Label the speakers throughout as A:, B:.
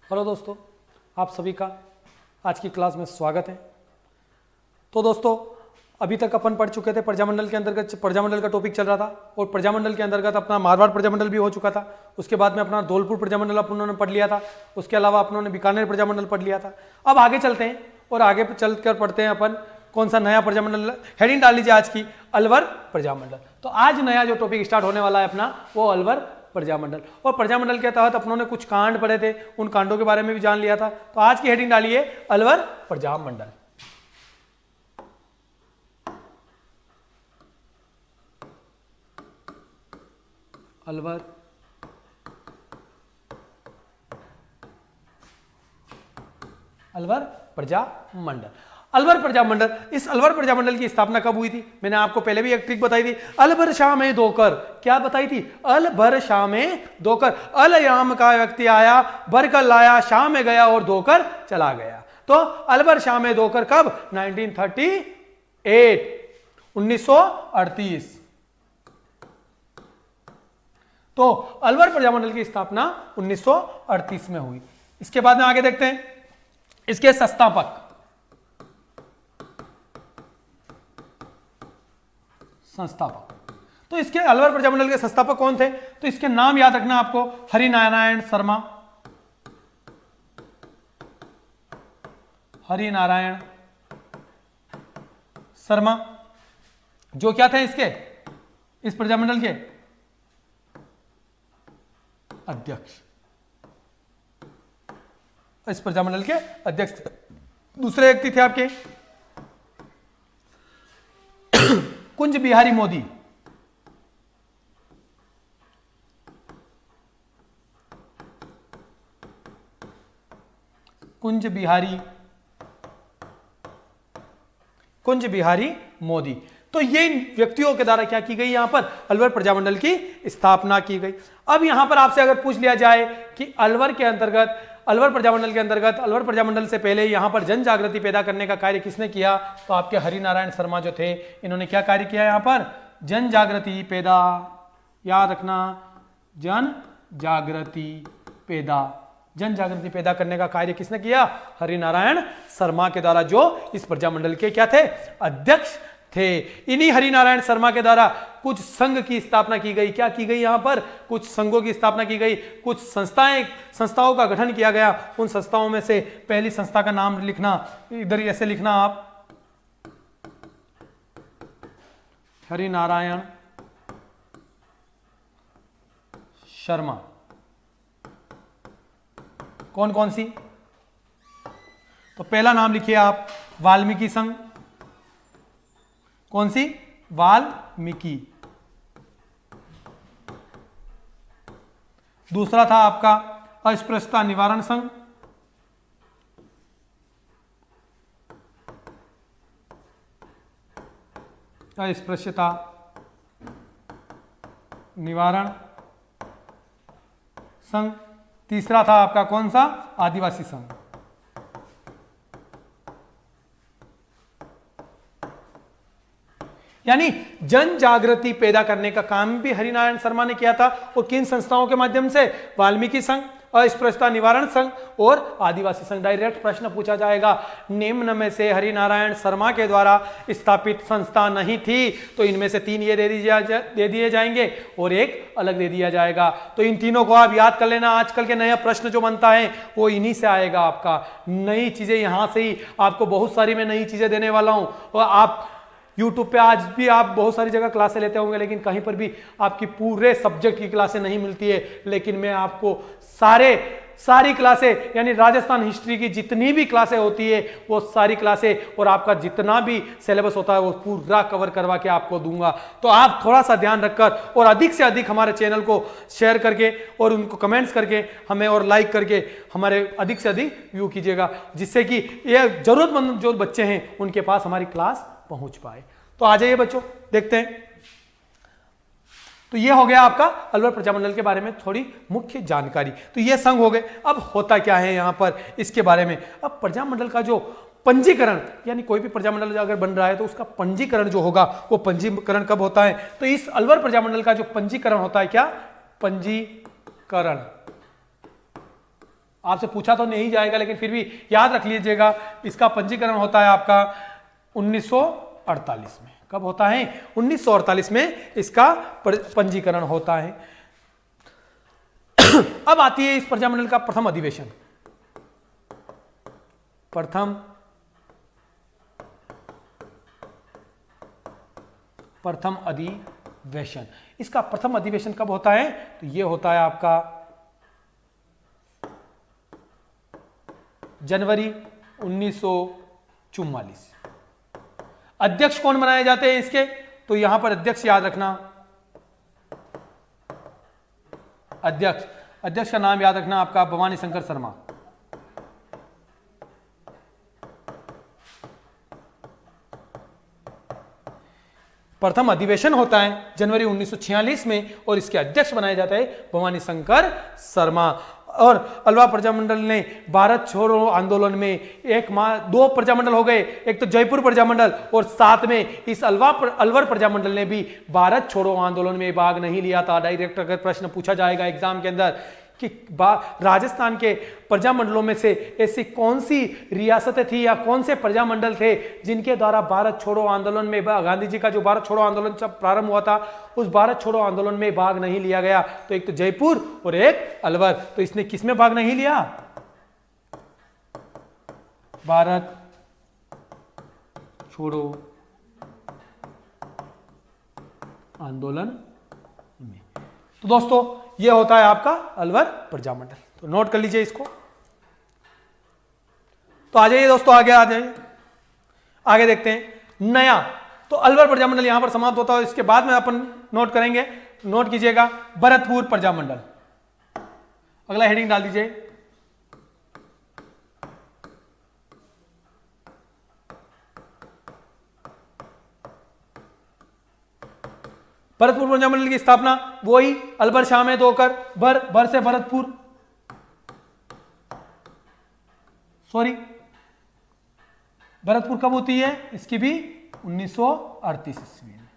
A: Hello दोस्तों, आप सभी का आज की क्लास में स्वागत है। तो दोस्तों, अभी तक अपन पढ़ चुके थे प्रजामंडल के अंतर्गत, प्रजामंडल का टॉपिक चल रहा था और प्रजामंडल के अंतर्गत अपना मारवाड़ प्रजामंडल भी हो चुका था। उसके बाद में अपना धौलपुर प्रजामंडल अपनों पढ़ लिया था। उसके अलावा अपनों ने बीकानेर प्रजामंडल पढ़ लिया था। अब आगे चलते हैं और आगे चल कर पढ़ते हैं अपन कौन सा नया प्रजामंडल। हेडिंग डाल लीजिए आज की, अलवर प्रजामंडल। तो आज नया जो टॉपिक स्टार्ट होने वाला है अपना, वो अलवर प्रजामंडल। और प्रजामंडल के तहत अपनों ने कुछ कांड पढ़े थे, उन कांडों के बारे में भी जान लिया था। तो आज की हेडिंग डालिए अलवर प्रजामंडल। अलवर अलवर प्रजामंडल। अलवर प्रजामंडल, इस अलवर प्रजामंडल की स्थापना कब हुई थी? मैंने आपको पहले भी एक ट्रिक बताई थी, अलबर शाह में दोकर। क्या बताई थी? अलबर शाह में दोकर। अल याम का व्यक्ति आया, बरकर लाया, शाह में गया और दोकर चला गया। तो अलबर शाह में दोकर कब? 1938, 1938। तो अलवर प्रजामंडल की स्थापना 1938 में हुई। इसके बाद में आगे देखते हैं इसके संस्थापक। तो इसके अलवर प्रजामंडल के संस्थापक कौन थे? तो इसके नाम याद रखना आपको, हरिनारायण शर्मा। हरिनारायण शर्मा जो क्या थे इसके, इस प्रजामंडल के अध्यक्ष, इस प्रजामंडल के अध्यक्ष। दूसरे व्यक्ति थे आपके कुंज बिहारी मोदी। कुंज बिहारी मोदी। तो ये व्यक्तियों के द्वारा क्या की गई? यहां पर अलवर प्रजामंडल की स्थापना की गई। अब यहां पर आपसे अगर पूछ लिया जाए कि अलवर के अंतर्गत, अलवर प्रजामंडल के अंतर्गत, अलवर प्रजामंडल से पहले यहां पर जन जागृति पैदा करने का कार्य किसने किया? तो आपके हरिनारायण शर्मा जो थे, इन्होंने क्या कार्य किया यहां पर? जन जागृति पैदा, याद रखना, जन जागृति पैदा, जन जागृति पैदा करने का कार्य किसने किया? हरिनारायण शर्मा के द्वारा, जो इस प्रजामंडल के क्या थे? अध्यक्ष थे। इन्हीं हरिनारायण शर्मा के द्वारा कुछ संघ की स्थापना की गई। क्या की गई? यहां पर कुछ संघों की स्थापना की गई, कुछ संस्थाओं का गठन किया गया। उन संस्थाओं में से पहली संस्था का नाम लिखना, इधर ऐसे लिखना आप, हरिनारायण शर्मा। कौन कौन सी? तो पहला नाम लिखिए आप, वाल्मीकि संघ। कौन सी? वाल्मीकि। दूसरा था आपका अस्पृश्यता निवारण संघ। अस्पृश्यता निवारण संघ। तीसरा था आपका कौन सा? आदिवासी संघ। यानी जन जागृति पैदा करने का काम भी हरिनारायण शर्मा ने किया था। और किन संस्थाओं के माध्यम से? वाल्मीकि संघ, अस्पृश्यता निवारण संघ और आदिवासी संघ। डायरेक्ट प्रश्न पूछा जाएगा, निम्न में से हरिनारायण शर्मा के द्वारा स्थापित संस्था नहीं थी तो इनमें से तीन ये दे दिए जाएंगे और एक अलग दे दिया जाएगा। तो इन तीनों को आप याद कर लेना। आजकल के नया प्रश्न जो बनता है वो इन्हीं से आएगा। आपका नई चीजें यहां से ही, आपको बहुत सारी मैं नई चीजें देने वाला हूं। और आप YouTube पे आज भी आप बहुत सारी जगह क्लासें लेते होंगे, लेकिन कहीं पर भी आपकी पूरे सब्जेक्ट की क्लासें नहीं मिलती है। लेकिन मैं आपको सारी क्लासें, यानी राजस्थान हिस्ट्री की जितनी भी क्लासें होती है वो सारी क्लासें और आपका जितना भी सिलेबस होता है वो पूरा कवर करवा के आपको दूंगा। तो आप थोड़ा सा ध्यान रखकर और अधिक से अधिक हमारे चैनल को शेयर करके और उनको कमेंट्स करके हमें और लाइक करके हमारे अधिक से अधिक व्यू कीजिएगा, जिससे कि ये जरूरतमंद जो बच्चे हैं उनके पास हमारी क्लास पहुंच पाए। तो आ जाइए बच्चों, देखते हैं। तो ये हो गया आपका अलवर प्रजामंडल के बारे में थोड़ी मुख्य जानकारी। तो ये संघ हो गए। अब होता क्या है यहां पर, इसके बारे में। अब प्रजामंडल का जो पंजीकरण, यानी कोई भी प्रजामंडल अगर बन रहा है तो उसका पंजीकरण जो होगा वो पंजीकरण कब होता है? तो इस अलवर प्रजामंडल का जो पंजीकरण होता है, क्या पंजीकरण, आपसे पूछा तो नहीं जाएगा, लेकिन फिर भी याद रख लीजिएगा। इसका पंजीकरण होता है आपका 1948 में। कब होता है? 1948 में इसका पंजीकरण होता है। अब आती है इस प्रजामंडल का प्रथम अधिवेशन। प्रथम अधिवेशन, इसका प्रथम अधिवेशन कब होता है? तो ये होता है आपका जनवरी 1944। अध्यक्ष कौन बनाए जाते हैं इसके? तो यहां पर अध्यक्ष याद रखना, अध्यक्ष का नाम याद रखना आपका भवानी शंकर शर्मा। प्रथम अधिवेशन होता है जनवरी 1946 में और इसके अध्यक्ष बनाए जाते हैं भवानी शंकर शर्मा। और अलवर प्रजामंडल ने भारत छोड़ो आंदोलन में दो प्रजामंडल हो गए, एक तो जयपुर प्रजामंडल और साथ में इस अलवर प्रजामंडल ने भी भारत छोड़ो आंदोलन में भाग नहीं लिया था। डायरेक्ट अगर प्रश्न पूछा जाएगा एग्जाम के अंदर कि राजस्थान के प्रजामंडलों में से ऐसी कौन सी रियासतें थी या कौन से प्रजामंडल थे जिनके द्वारा भारत छोड़ो आंदोलन में गांधी जी का जो भारत छोड़ो आंदोलन जब प्रारंभ हुआ था उस भारत छोड़ो आंदोलन में भाग नहीं लिया गया, तो एक तो जयपुर और एक अलवर। तो इसने किसमें भाग नहीं लिया? भारत छोड़ो आंदोलन में। तो दोस्तों यह होता है आपका अलवर प्रजामंडल, तो नोट कर लीजिए इसको। तो आ जाइए दोस्तों, आगे देखते हैं नया। तो अलवर प्रजामंडल यहां पर समाप्त होता है, इसके बाद में अपन नोट करेंगे। नोट कीजिएगा भरतपुर प्रजामंडल। अगला हेडिंग डाल दीजिए भरतपुर प्रजामंडल की स्थापना वही अलवर शाह में होकर भर से भरतपुर, भरतपुर कब होती है? इसकी भी 1938 ईस्वी में।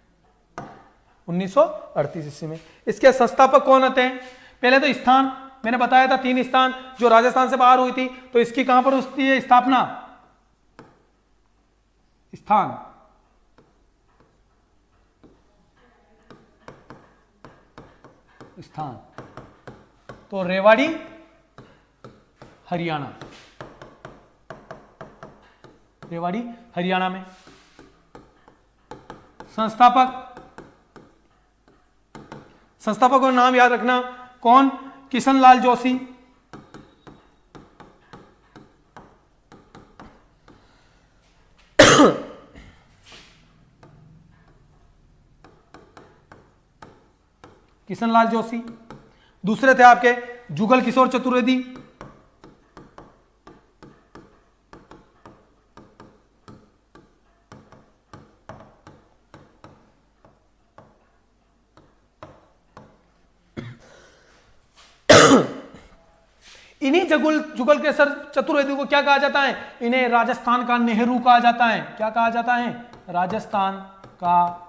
A: 1938 ईस्वी में। इसके संस्थापक कौन होते हैं? पहले तो स्थान मैंने बताया था, 3 स्थान जो राजस्थान से बाहर हुई थी, तो इसकी कहां पर होती है स्थापना? स्थान तो रेवाड़ी हरियाणा, में। संस्थापक का नाम याद रखना, कौन? किशनलाल जोशी। किशनलाल जोशी। दूसरे थे आपके जुगल किशोर चतुर्वेदी। इन्हीं जुगल किशोर चतुर्वेदी को क्या कहा जाता है? इन्हें राजस्थान का नेहरू कहा जाता है। क्या कहा जाता है? राजस्थान का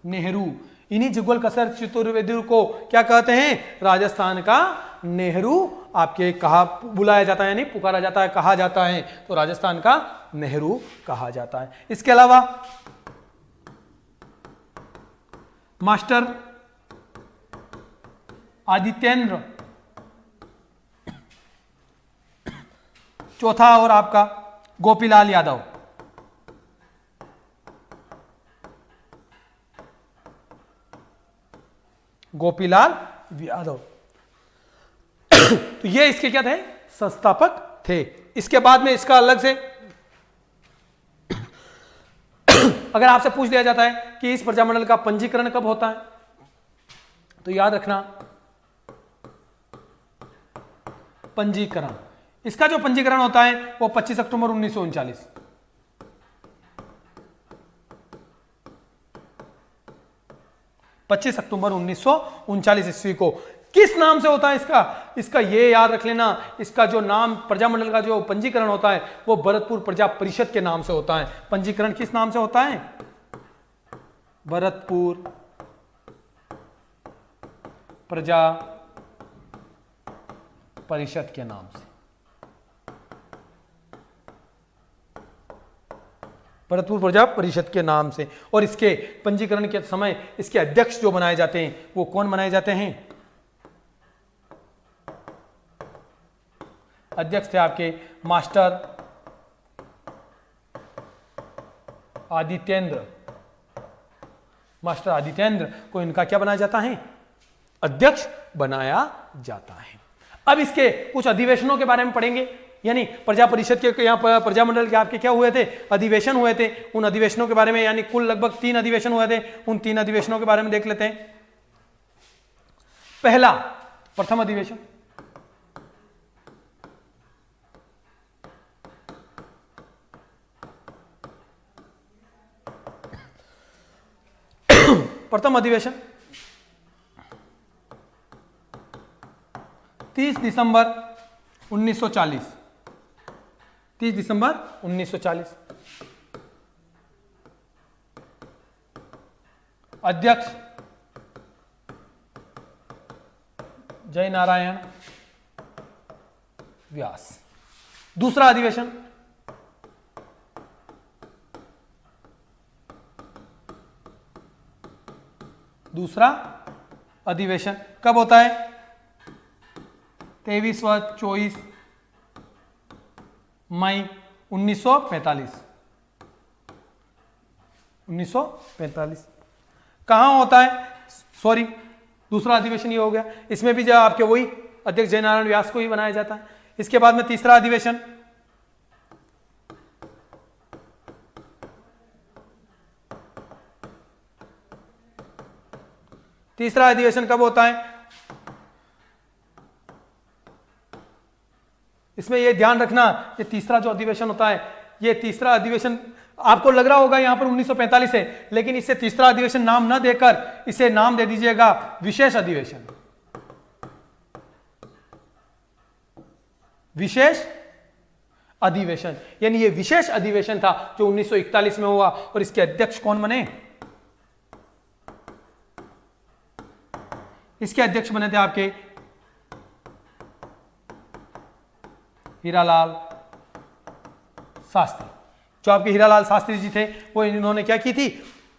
A: नेहरू। इन्हीं जुगल किशोर चतुर्वेदी को क्या कहते हैं? राजस्थान का नेहरू आपके बुलाया जाता है, यानी पुकारा जाता है, कहा जाता है। तो राजस्थान का नेहरू कहा जाता है। इसके अलावा मास्टर आदित्येंद्र, चौथा और आपका गोपीलाल यादव। तो ये इसके क्या थे? संस्थापक थे। इसके बाद में इसका अलग से अगर आपसे पूछ लिया जाता है कि इस प्रजामंडल का पंजीकरण कब होता है, तो याद रखना पंजीकरण, इसका जो पंजीकरण होता है वो 25 अक्टूबर 1939। 25 अक्टूबर 1939 ईस्वी को। किस नाम से होता है इसका ये याद रख लेना, इसका जो नाम प्रजामंडल का जो पंजीकरण होता है वो भरतपुर प्रजा परिषद के नाम से होता है। पंजीकरण किस नाम से होता है? भरतपुर प्रजा परिषद के नाम से। भरतपुर प्रजा परिषद के नाम से। और इसके पंजीकरण के समय इसके अध्यक्ष जो बनाए जाते हैं वो कौन बनाए जाते हैं? अध्यक्ष थे आपके मास्टर आदित्येंद्र। मास्टर आदित्येंद्र को इनका क्या बनाया जाता है? अध्यक्ष बनाया जाता है। अब इसके कुछ अधिवेशनों के बारे में पढ़ेंगे, यानी प्रजा परिषद के यहाँ पर प्रजामंडल के आपके क्या हुए थे? अधिवेशन हुए थे। उन अधिवेशनों के बारे में, यानी कुल लगभग 3 अधिवेशन हुए थे, उन 3 अधिवेशनों के बारे में देख लेते हैं। पहला, प्रथम अधिवेशन, प्रथम अधिवेशन 30 दिसंबर 1940। 30 दिसंबर 1940। अध्यक्ष जय नारायण व्यास। दूसरा अधिवेशन, दूसरा अधिवेशन कब होता है? 23 व 24 मई 1945। 1945 कहां होता है? सॉरी, दूसरा अधिवेशन ये हो गया। इसमें भी जो आपके वही अध्यक्ष जयनारायण व्यास को ही बनाया जाता है। इसके बाद में तीसरा अधिवेशन, तीसरा अधिवेशन कब होता है? इसमें यह ध्यान रखना, ये तीसरा जो अधिवेशन होता है, ये तीसरा अधिवेशन आपको लग रहा होगा यहां पर 1945 है, लेकिन इसे तीसरा अधिवेशन नाम न देकर इसे नाम दे दीजिएगा विशेष अधिवेशन। विशेष अधिवेशन, यानी ये विशेष अधिवेशन था जो 1941 में हुआ। और इसके अध्यक्ष कौन बने? इसके अध्यक्ष बने थे आपके हीरालाल शास्त्री। जो आपके हीरालाल शास्त्री जी थे वो इन्होंने क्या की थी?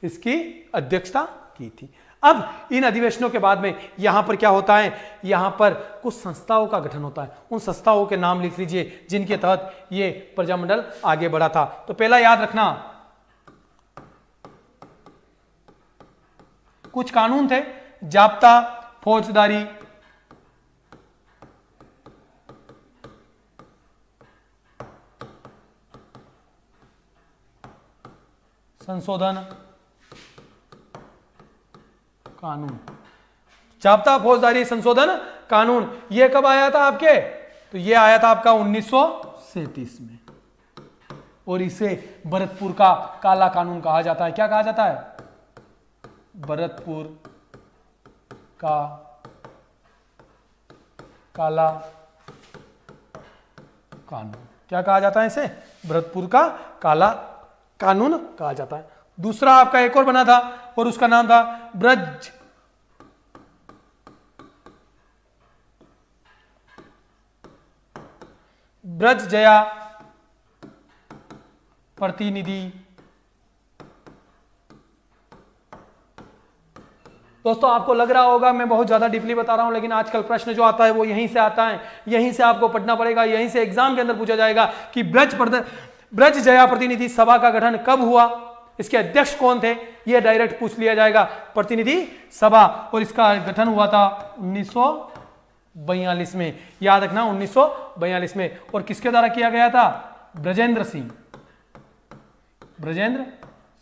A: इसकी अध्यक्षता की थी। अब इन अधिवेशनों के बाद में यहां पर क्या होता है? यहां पर कुछ संस्थाओं का गठन होता है। उन संस्थाओं के नाम लिख लीजिए जिनके तहत ये प्रजामंडल आगे बढ़ा था। तो पहला याद रखना, कुछ कानून थे, जाब्ता, फौजदारी, संशोधन कानून। जाब्ता, फौजदारी, संशोधन कानून, यह कब आया था आपके? तो यह आया था आपका 1937 में। और इसे भरतपुर का काला कानून कहा जाता है। क्या कहा जाता है? भरतपुर का काला कानून। क्या कहा जाता है इसे? भरतपुर का काला कानून कहा जाता है। दूसरा आपका एक और बना था और उसका नाम था ब्रज जया प्रतिनिधि। दोस्तों आपको लग रहा होगा मैं बहुत ज्यादा डीपली बता रहा हूं, लेकिन आजकल प्रश्न जो आता है वो यहीं से आता है, यहीं से आपको पढ़ना पड़ेगा, यहीं से एग्जाम के अंदर पूछा जाएगा कि ब्रज जया प्रतिनिधि सभा का गठन कब हुआ, इसके अध्यक्ष कौन थे, यह डायरेक्ट पूछ लिया जाएगा। प्रतिनिधि सभा, और इसका गठन हुआ था 1942 में। याद रखना 1942 में। और किसके द्वारा किया गया था? ब्रजेंद्र सिंह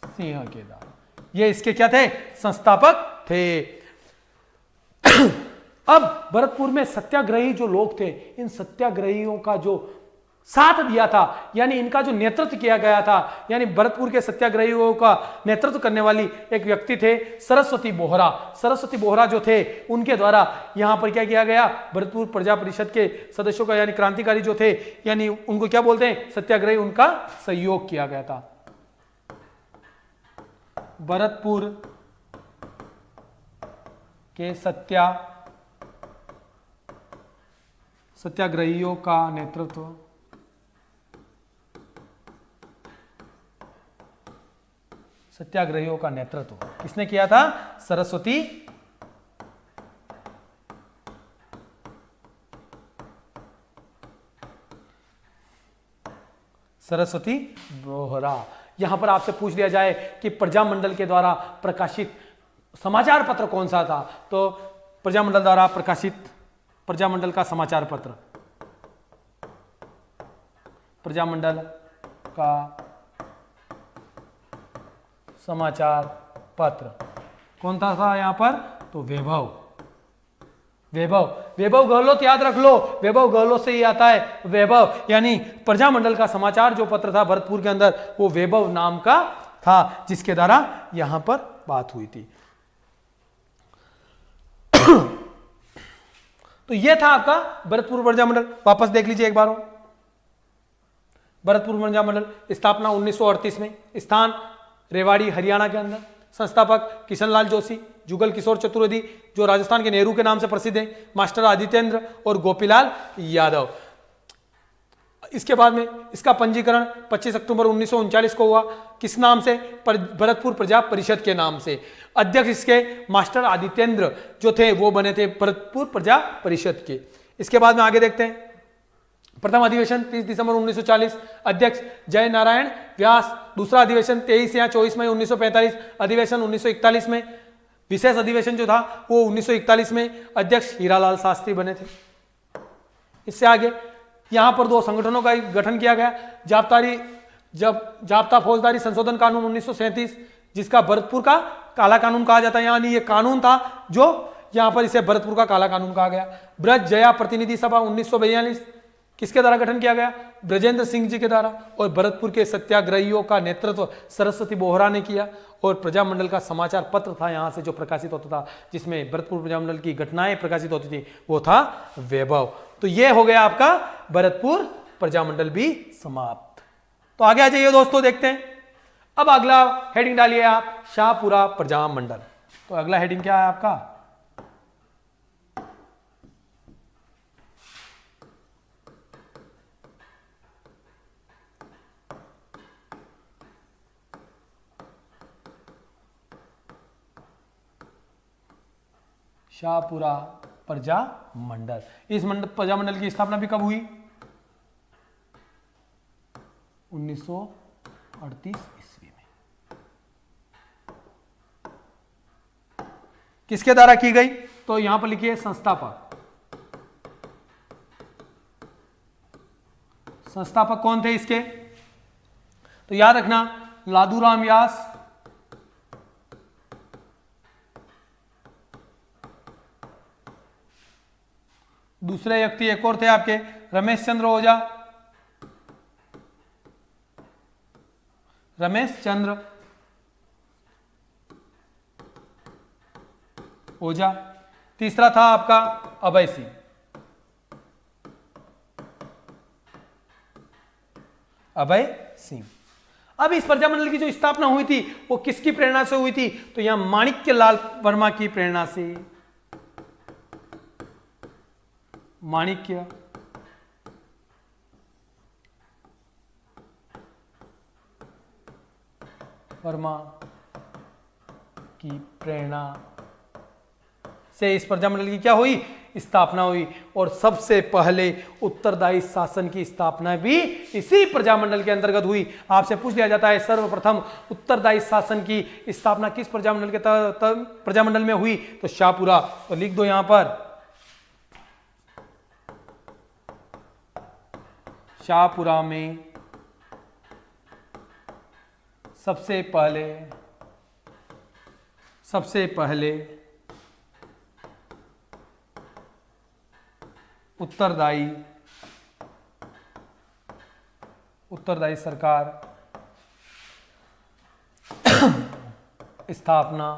A: के द्वारा। ये इसके क्या थे? संस्थापक थे। अब भरतपुर में सत्याग्रही जो लोग थे, इन सत्याग्रहियों का जो साथ दिया था, यानी इनका जो नेतृत्व किया गया था, यानी भरतपुर के सत्याग्रहियों का नेतृत्व करने वाली एक व्यक्ति थे सरस्वती बोहरा। सरस्वती बोहरा जो थे उनके द्वारा यहां पर क्या किया गया? भरतपुर प्रजा परिषद के सदस्यों का, यानी क्रांतिकारी जो थे, यानी उनको क्या बोलते हैं? सत्याग्रही, उनका सहयोग किया गया था। भरतपुर के सत्याग्रहियों का नेतृत्व सत्याग्रहियों का नेतृत्व किसने किया था? सरस्वती बोहरा। यहां पर आपसे पूछ लिया जाए कि प्रजामंडल के द्वारा प्रकाशित समाचार पत्र कौन सा था, तो प्रजामंडल द्वारा प्रकाशित प्रजामंडल का समाचार पत्र, प्रजामंडल का समाचार पत्र कौन था यहां पर? तो वैभव। वैभव गहलोत याद रख लो, वैभव गहलोत से ही आता है वैभव, यानी प्रजामंडल का समाचार जो पत्र था भरतपुर के अंदर वो वैभव नाम का था, जिसके द्वारा यहां पर बात हुई थी। तो यह था आपका भरतपुर प्रजामंडल। वापस देख लीजिए एक बार। भरतपुर प्रजामंडल स्थापना 1938 में, स्थान रेवाड़ी हरियाणा के अंदर, संस्थापक किशनलाल जोशी, जुगल किशोर चतुर्वेदी जो राजस्थान के नेहरू के नाम से प्रसिद्ध है, मास्टर आदित्येंद्र और गोपीलाल यादव। इसके बाद में इसका पंजीकरण 25 अक्टूबर 1939 को हुआ। किस नाम से? भरतपुर प्रजा परिषद के नाम से। अध्यक्ष इसके मास्टर आदित्येंद्र जो थे वो बने थे भरतपुर प्रजा परिषद के। इसके बाद में आगे देखते हैं। प्रथम अधिवेशन 30 दिसंबर 1940, अध्यक्ष जय नारायण व्यास। दूसरा अधिवेशन 23 या 24 मई 1945, अधिवेशन 1941 में। विशेष अधिवेशन जो था वो 1941 में, अध्यक्ष हीरालाल शास्त्री बने थे। इससे आगे यहां पर दो संगठनों का गठन किया गया। जाब्ता फौजदारी संशोधन कानून 1937 जिसका भरतपुर का काला कानून कहा जाता है, यानी ये कानून था जो यहां पर इसे भरतपुर का काला कानून कहा गया। ब्रज जया प्रतिनिधि सभा 1942 किसके द्वारा गठन किया गया? ब्रजेंद्र सिंह जी के द्वारा। और भरतपुर के सत्याग्रहियों का नेतृत्व सरस्वती बोहरा ने किया। और प्रजामंडल का समाचार पत्र था यहां से जो प्रकाशित होता था, जिसमें भरतपुर प्रजामंडल की घटनाएं प्रकाशित होती थी, वो था वैभव। तो ये हो गया आपका भरतपुर प्रजामंडल भी समाप्त। तो आगे आ जाइए दोस्तों, देखते हैं। अब अगला हेडिंग डालिए आप, शाहपुरा प्रजामंडल। तो अगला हेडिंग क्या है आपका? शाहपुरा प्रजामंडल। इस प्रजामंडल की स्थापना भी कब हुई? 1938 ईस्वी में। किसके द्वारा की गई? तो यहां पर लिखिए संस्थापक। संस्थापक कौन थे इसके? तो याद रखना, लादूराम व्यास, दूसरे व्यक्ति एक और थे आपके रमेश चंद्र ओझा, रमेश चंद्र ओझा। तीसरा था आपका अभय सिंह। अभय सिंह। अब इस प्रजामंडल की जो स्थापना हुई थी वो किसकी प्रेरणा से हुई थी? तो यहां माणिक्यलाल वर्मा की प्रेरणा से। माणिक्य वर्मा की प्रेरणा से इस प्रजामंडल की क्या हुई? स्थापना हुई। और सबसे पहले उत्तरदायी शासन की स्थापना भी इसी प्रजामंडल के अंतर्गत हुई। आपसे पूछ लिया जाता है सर्वप्रथम उत्तरदायी शासन की स्थापना किस प्रजामंडल के प्रजामंडल में हुई? तो शाहपुरा। तो लिख दो यहां पर, शाहपुरा में सबसे पहले उत्तरदायी सरकार स्थापना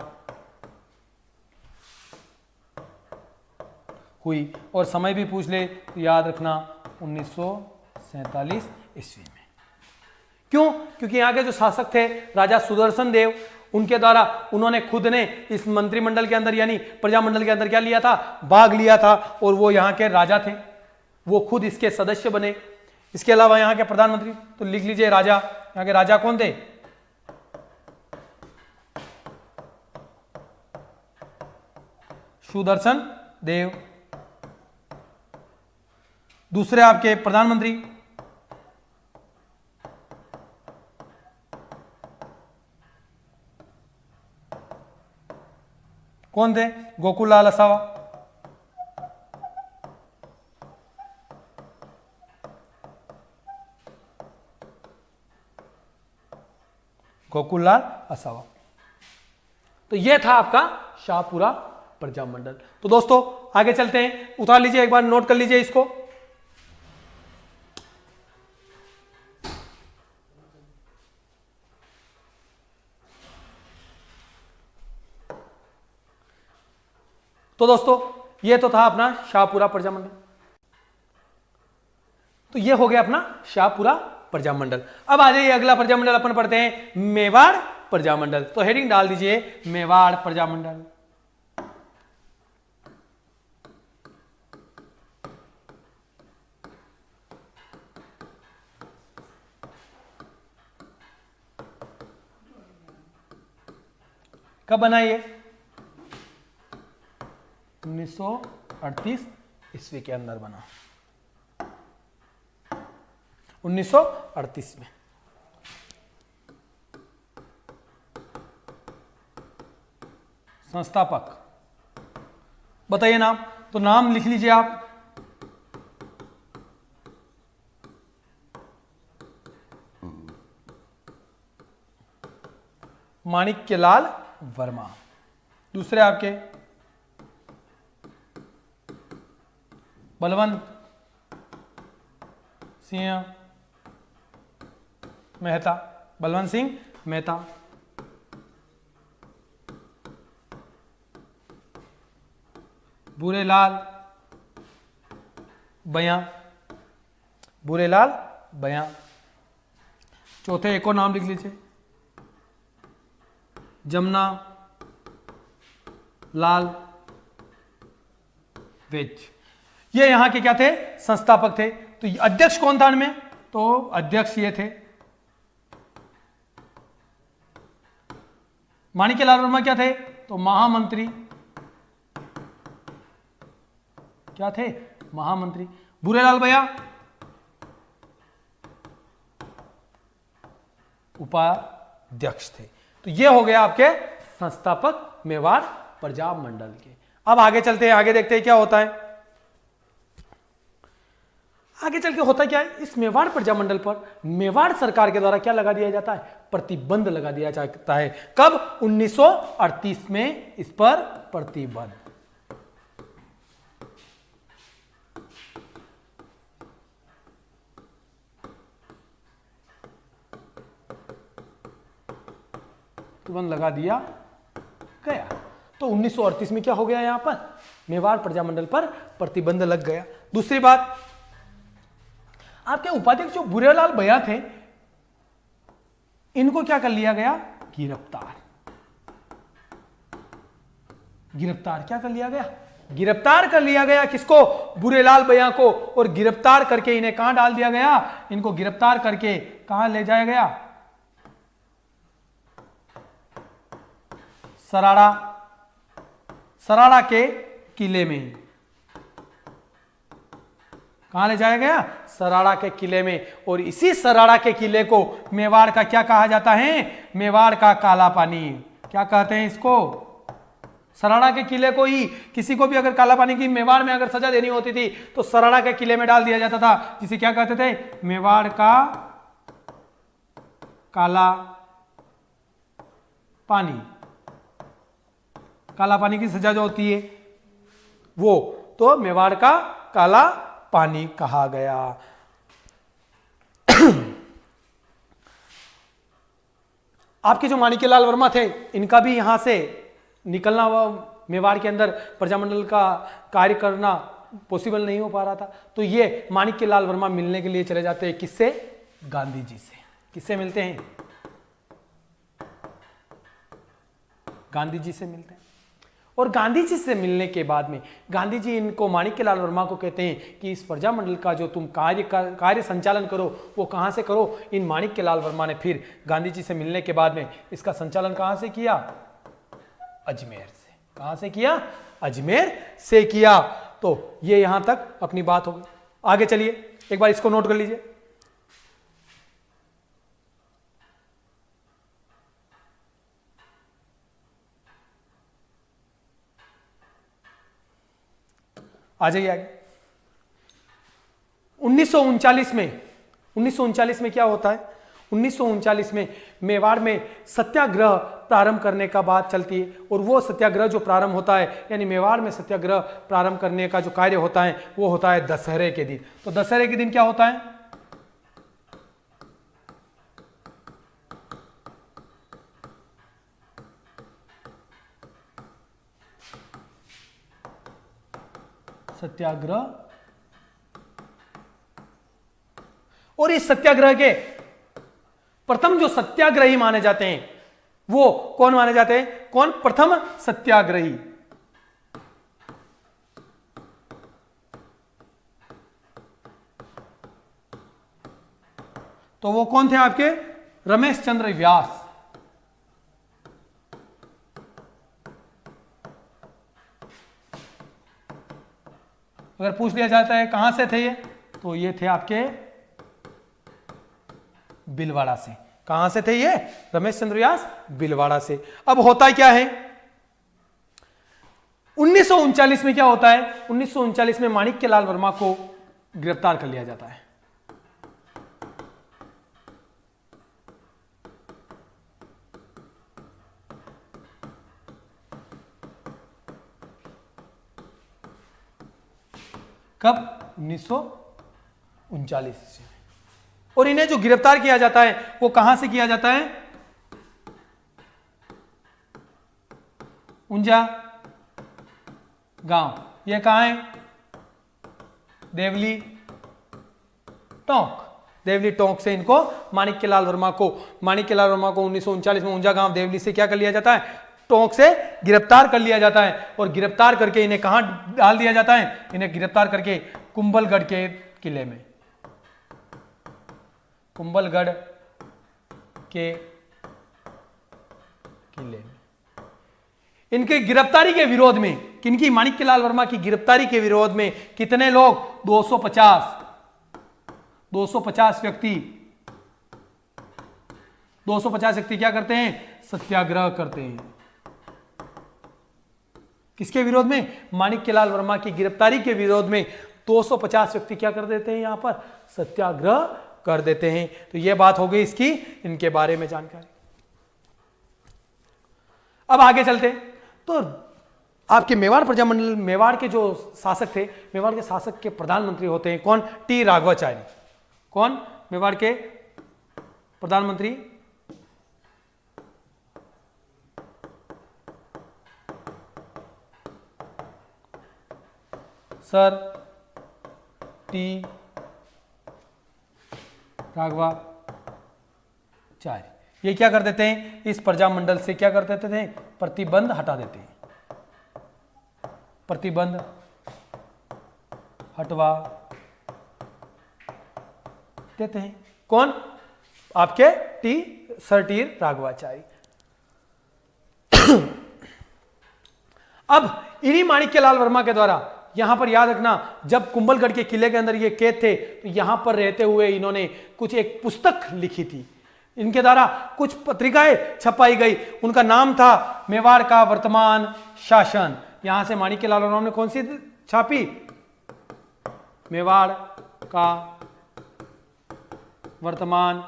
A: हुई। और समय भी पूछ ले तो याद रखना 1947 ईस्वी में। क्यों? क्योंकि यहाँ के जो शासक थे राजा सुदर्शन देव, उनके द्वारा उन्होंने खुद ने इस मंत्रिमंडल के अंदर यानी प्रजामंडल के अंदर क्या लिया था? भाग लिया था। और वो यहाँ के राजा थे। वो खुद इसके सदस्य बने। इसके अलावा यहाँ के प्रधानमंत्री तो लिख लीजिए राजा, यहाँ के राजा कौन थे? सुदर्शन देव। दूसरे आपके प्रधानमंत्री कौन थे? गोकुललाल असावा। गोकुललाल असावा। तो यह था आपका शाहपुरा प्रजामंडल। तो दोस्तों आगे चलते हैं, उतार लीजिए, एक बार नोट कर लीजिए इसको। तो दोस्तों ये तो था अपना शाहपुरा प्रजामंडल। तो ये हो गया अपना शाहपुरा प्रजामंडल। अब आ जाइए अगला प्रजामंडल अपन पढ़ते हैं, मेवाड़ प्रजामंडल। तो हेडिंग डाल दीजिए मेवाड़ प्रजामंडल। कब बना ये? 1938 ईस्वी के अंदर बना, 1938 में। संस्थापक बताइए नाम, तो नाम लिख लीजिए आप। माणिक्यलाल वर्मा। दूसरे आपके बलवंत सिंह मेहता, बलवंत सिंह मेहता। भूरेलाल बयां, भूरेलाल बयां। चौथे एक और नाम लिख लीजिए, जमुना लाल वेज। ये यहां के क्या थे? संस्थापक थे। तो अध्यक्ष कौन था इनमें? तो अध्यक्ष ये थे। माणिक्यलाल वर्मा क्या थे? तो महामंत्री। क्या थे? महामंत्री। भूरेलाल भैया उपाध्यक्ष थे। तो ये हो गया आपके संस्थापक मेवाड़ प्रजामंडल के। अब आगे चलते हैं, आगे देखते हैं क्या होता है। आगे चल के होता क्या है, इस मेवाड़ प्रजामंडल पर मेवाड़ सरकार के द्वारा क्या लगा दिया जाता है? प्रतिबंध लगा दिया जाता है। कब? 1938 में इस पर प्रतिबंध। प्रतिबंध लगा दिया गया। तो 1938 में क्या हो गया? यहां पर मेवाड़ प्रजामंडल पर प्रतिबंध लग गया। दूसरी बात, आपके उपाध्यक्ष जो भूरेलाल भैया थे, इनको क्या कर लिया गया? गिरफ्तार। गिरफ्तार क्या कर लिया गया? गिरफ्तार कर लिया गया। किसको? भूरेलाल भैया को। और गिरफ्तार करके इन्हें कहां डाल दिया गया? इनको गिरफ्तार करके कहां ले जाया गया? सराड़ा, सराड़ा के किले में। कहां ले जाया गया? सराड़ा के किले में। और इसी सराड़ा के किले को मेवाड़ का क्या कहा जाता है? मेवाड़ का काला पानी। क्या कहते हैं इसको? सराड़ा के किले को ही, किसी को भी अगर काला पानी की मेवाड़ में अगर सजा देनी होती थी तो सराड़ा के किले में डाल दिया जाता था, जिसे क्या कहते थे? मेवाड़ का काला पानी। काला पानी की सजा जो होती है वो, तो मेवाड़ का काला पानी कहा गया। आपके जो माणिक्यलाल वर्मा थे, इनका भी यहां से निकलना, मेवाड़ के अंदर प्रजामंडल का कार्य करना पॉसिबल नहीं हो पा रहा था। तो ये माणिक्यलाल वर्मा मिलने के लिए चले जाते हैं। किससे? गांधी जी से। किससे मिलते हैं? गांधी जी से मिलते हैं। और गांधी जी से मिलने के बाद में गांधी जी इनको माणिक्यलाल वर्मा को कहते हैं कि इस प्रजामंडल का जो तुम कार्य संचालन करो वो कहाँ से करो। इन माणिक्यलाल वर्मा ने फिर गांधी जी से मिलने के बाद में इसका संचालन कहाँ से किया? अजमेर से। कहाँ से किया? अजमेर से किया। तो ये यहां तक अपनी बात हो गई। आगे चलिए, एक बार इसको नोट कर लीजिए। आ जाइए आगे। 1939 में क्या होता है? 1939 में मेवाड़ में सत्याग्रह प्रारंभ करने का बात चलती है। और वो सत्याग्रह जो प्रारंभ होता है, यानी मेवाड़ में सत्याग्रह प्रारंभ करने का जो कार्य होता है वो होता है दशहरे के दिन। तो दशहरे के दिन क्या होता है? सत्याग्रह। और इस सत्याग्रह के प्रथम जो सत्याग्रही माने जाते हैं वो कौन माने जाते हैं? कौन प्रथम सत्याग्रही? तो वो कौन थे आपके? रमेश चंद्र व्यास। अगर पूछ लिया जाता है कहां से थे ये, तो ये थे आपके बिलवाड़ा से। कहां से थे ये? रमेश चंद्र व्यास बिलवाड़ा से। अब होता क्या है 1939 में? क्या होता है 1939 में? माणिक्यलाल वर्मा को गिरफ्तार कर लिया जाता है। कब? 1939 से। और इन्हें जो गिरफ्तार किया जाता है वो कहां से किया जाता है? ऊंजा गांव। ये कहां है? देवली टोंक। देवली टोंक से इनको माणिक्यलाल वर्मा को 1939 में ऊंजा गांव देवली से क्या कर लिया जाता है? टोंक से गिरफ्तार कर लिया जाता है। और गिरफ्तार करके इन्हें कहां डाल दिया जाता है? इन्हें गिरफ्तार करके कुंभलगढ़ के किले में। कुंभलगढ़ के किले में इनकी गिरफ्तारी के विरोध में, किनकी? माणिक्यलाल वर्मा की गिरफ्तारी के विरोध में कितने लोग? 250 व्यक्ति। 250 व्यक्ति क्या करते हैं? सत्याग्रह करते हैं। किसके विरोध में? माणिक्यलाल वर्मा की गिरफ्तारी के विरोध में 250 व्यक्ति क्या कर देते हैं? यहां पर सत्याग्रह कर देते हैं। तो यह बात हो गई इसकी, इनके बारे में जानकारी। अब आगे चलते हैं। तो आपके मेवाड़ प्रजामंडल, मेवाड़ के जो शासक थे, मेवाड़ के शासक के प्रधानमंत्री होते हैं कौन? टी राघवाचारी। कौन? मेवाड़ के प्रधानमंत्री सर टी राघवाचारी। ये क्या कर देते हैं? इस प्रजामंडल से क्या कर देते थे? प्रतिबंध हटा देते हैं। प्रतिबंध हटवा देते हैं। कौन? आपके सर टी राघवाचारी। अब इन्हीं माणिक्यलाल वर्मा के द्वारा, यहां पर याद रखना, जब कुंभलगढ़ के किले के अंदर ये कैद थे तो यहां पर रहते हुए इन्होंने कुछ एक पुस्तक लिखी थी। इनके द्वारा कुछ पत्रिकाएं छपाई गई। उनका नाम था मेवाड़ का वर्तमान शासन। यहां से माणिक्यलाल वर्मा ने कौन सी छापी? मेवाड़ का वर्तमान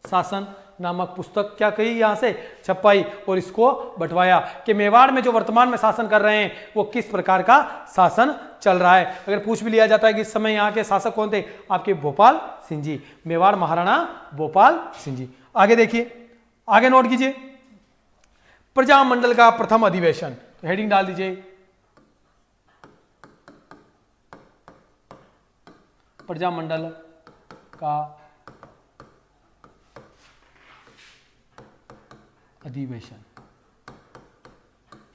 A: शासन नामक पुस्तक क्या कही, यहां से छपाई और इसको बंटवाया कि मेवाड़ में जो वर्तमान में शासन कर रहे हैं वो किस प्रकार का शासन चल रहा है। अगर पूछ भी लिया जाता है कि इस समय यहाँ के शासक कौन थे? आपके भोपाल सिंह जी, मेवाड़ महाराणा भोपाल सिंह जी। आगे देखिए, आगे नोट कीजिए, प्रजामंडल का प्रथम अधिवेशन। तो हेडिंग डाल दीजिए, प्रजामंडल का अधिवेशन।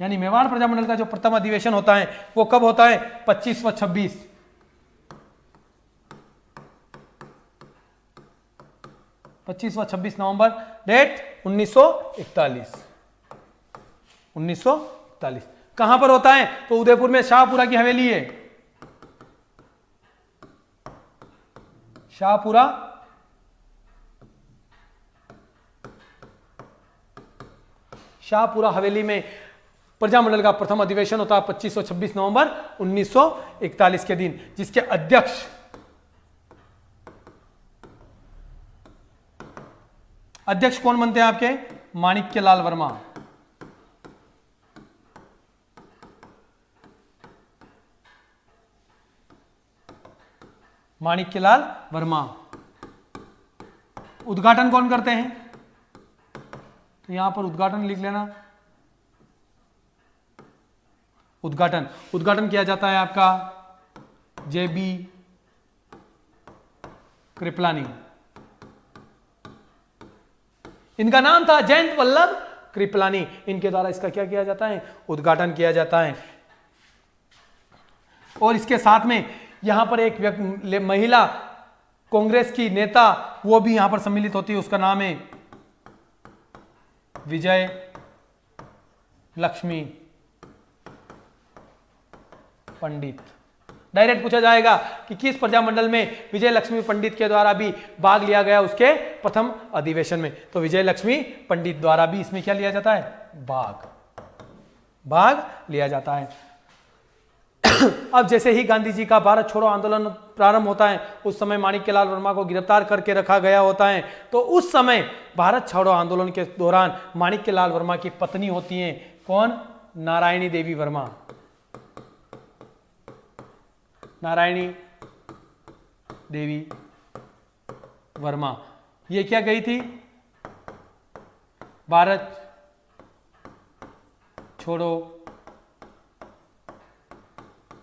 A: यानी मेवाड़ प्रजामंडल का जो प्रथम अधिवेशन होता है वो कब होता है? 25 व 26 25 व 26 नवंबर, डेट 1941। कहां पर होता है? तो उदयपुर में शाहपुरा की हवेली है। शाहपुरा हवेली में प्रजामंडल का प्रथम अधिवेशन होता है 25 और 26 नवंबर 1941 के दिन, जिसके अध्यक्ष कौन बनते हैं आपके? माणिक्यलाल वर्मा। माणिक्यलाल वर्मा। उद्घाटन कौन करते हैं? तो यहां पर उद्घाटन लिख लेना। उद्घाटन किया जाता है आपका JB कृपलानी। इनका नाम था जयंत वल्लभ कृपलानी। इनके द्वारा इसका क्या किया जाता है? उद्घाटन किया जाता है। और इसके साथ में यहां पर एक महिला कांग्रेस की नेता वो भी यहां पर सम्मिलित होती है, उसका नाम है विजय लक्ष्मी पंडित। डायरेक्ट पूछा जाएगा कि किस प्रजामंडल में विजय लक्ष्मी पंडित के द्वारा भी भाग लिया गया उसके प्रथम अधिवेशन में? तो विजय लक्ष्मी पंडित द्वारा भी इसमें क्या लिया जाता है? भाग लिया जाता है। अब जैसे ही गांधी जी का भारत छोड़ो आंदोलन प्रारंभ होता है, उस समय माणिक्यलाल वर्मा को गिरफ्तार करके रखा गया होता है। तो उस समय भारत छोड़ो आंदोलन के दौरान माणिक्यलाल वर्मा की पत्नी होती हैं कौन? नारायणी देवी वर्मा। नारायणी देवी वर्मा ये क्या गई थी? भारत छोड़ो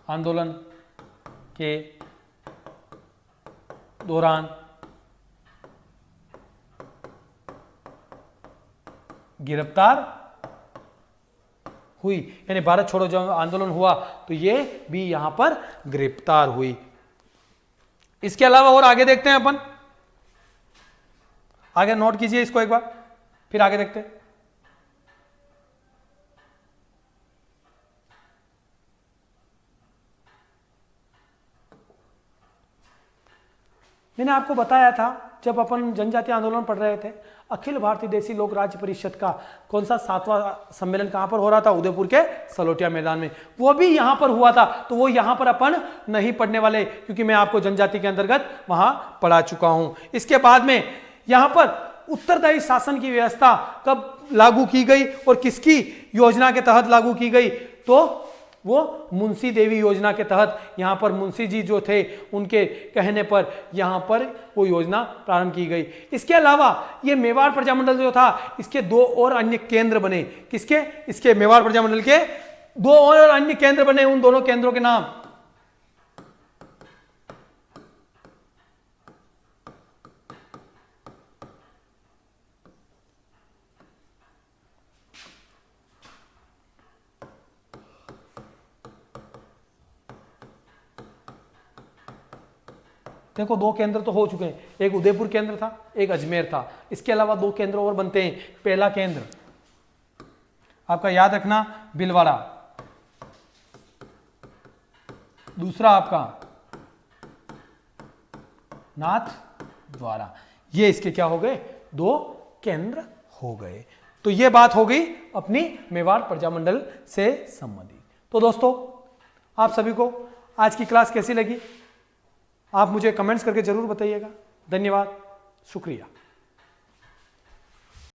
A: आंदोलन के दौरान गिरफ्तार हुई, यानी भारत छोड़ो जब आंदोलन हुआ तो ये भी यहां पर गिरफ्तार हुई। इसके अलावा और आगे देखते हैं अपन, आगे नोट कीजिए इसको एक बार, फिर आगे देखते हैं। मैंने आपको बताया था जब अपन जनजातीय आंदोलन पढ़ रहे थे, अखिल भारतीय देसी लोक राज्य परिषद का कौन सा 7वां सम्मेलन कहां पर हो रहा था? उदयपुर के सलोटिया मैदान में। वो भी यहां पर हुआ था, तो वो यहां पर अपन नहीं पढ़ने वाले, क्योंकि मैं आपको जनजाति के अंतर्गत वहां पढ़ा चुका हूं। इसके बाद में यहां पर उत्तरदायी शासन की व्यवस्था कब लागू की गई और किसकी योजना के तहत लागू की गई? तो वो मुंशी देवी योजना के तहत, यहां पर मुंशी जी जो थे उनके कहने पर यहां पर वो योजना प्रारंभ की गई। इसके अलावा ये मेवाड़ प्रजामंडल जो था, इसके 2 और अन्य केंद्र बने। किसके? इसके मेवाड़ प्रजामंडल के 2 और अन्य केंद्र बने। उन दोनों केंद्रों के नाम देखो, 2 केंद्र तो हो चुके हैं, एक उदयपुर केंद्र था, एक अजमेर था। इसके अलावा 2 केंद्र और बनते हैं। पहला केंद्र आपका याद रखना भीलवाड़ा, दूसरा आपका नाथ द्वारा। ये इसके क्या हो गए? 2 केंद्र हो गए। तो ये बात हो गई अपनी मेवाड़ प्रजामंडल से संबंधित। तो दोस्तों, आप सभी को आज की क्लास कैसी लगी आप मुझे कमेंट्स करके जरूर बताइएगा। धन्यवाद, शुक्रिया।